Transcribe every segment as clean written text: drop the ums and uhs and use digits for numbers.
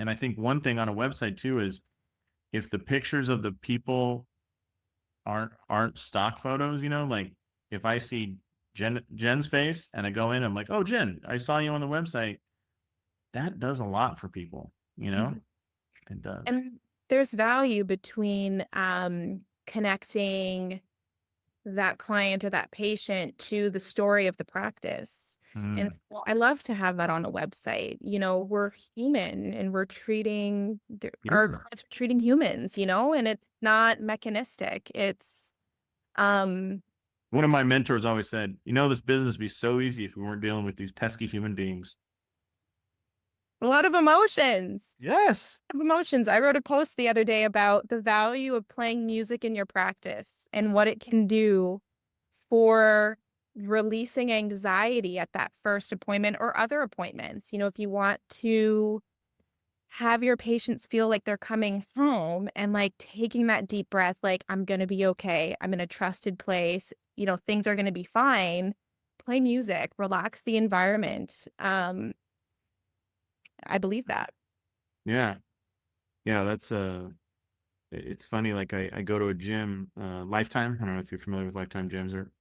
And I think one thing on a website too is if the pictures of the people aren't stock photos, like if I see Jen's face and I go in, I'm like, oh, Jen, I saw you on the website. That does a lot for people, Mhm. it does. And there's value between connecting that client or that patient to the story of the practice. And Mm, well, I love to have that on a website. We're human and we're our yeah. clients are treating humans, and it's not mechanistic. It's um One of my mentors always said, this business would be so easy if we weren't dealing with these pesky human beings. a lot of emotions. Yes. Of emotions. I wrote a post the other day about the value of playing music in your practice and what it can do for releasing anxiety at that first appointment or other appointments. If you want to have your patients feel like they're coming home and like taking that deep breath, like, I'm going to be okay. I'm in a trusted place. Things are going to be fine. Play music, relax the environment. I believe that. Yeah. Yeah. It's funny. Like I go to a gym, Lifetime. I don't know if you're familiar with Lifetime gyms, or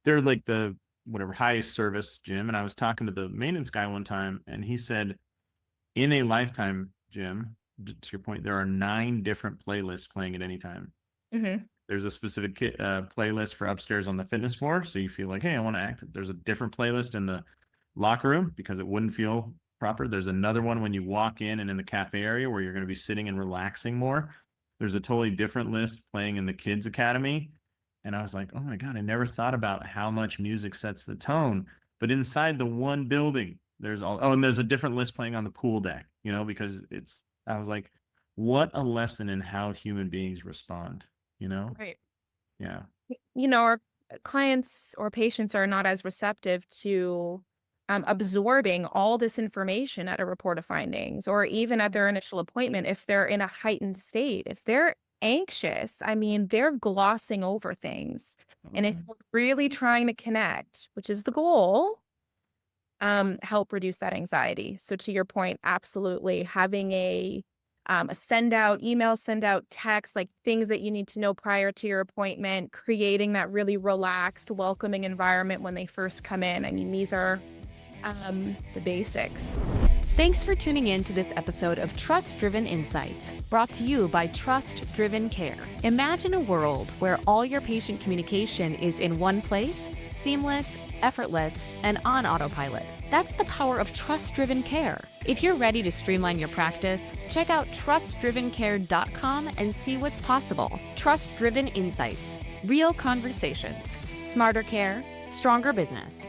they're like the whatever highest service gym. And I was talking to the maintenance guy one time, and he said in a Lifetime gym, to your point, there are 9 different playlists playing at any time. Hmm. There's a specific playlist for upstairs on the fitness floor, so you feel like, hey, I want to act. There's a different playlist in the locker room because it wouldn't feel proper. There's another one when you walk in and in the cafe area where you're going to be sitting and relaxing more. There's a totally different list playing in the kids academy. And I was like, oh my God, I never thought about how much music sets the tone. But inside the one building, and there's a different list playing on the pool deck, because I was like, what a lesson in how human beings respond, you know? Right. Yeah. Our clients or patients are not as receptive to absorbing all this information at a report of findings or even at their initial appointment if they're in a heightened state. If they're anxious, I mean, they're glossing over things. And if we're really trying to connect, which is the goal, help reduce that anxiety. So to your point, absolutely having a send out text, like things that you need to know prior to your appointment, creating that really relaxed, welcoming environment when they first come in. I mean, these are the basics. Thanks for tuning in to this episode of Trust Driven Insights, brought to you by TrustDrivenCare. Imagine a world where all your patient communication is in one place, seamless, effortless, and on autopilot. That's the power of Trust-Driven Care. If you're ready to streamline your practice, check out TrustDrivenCare.com and see what's possible. Trust-Driven Insights, real conversations, smarter care, stronger business.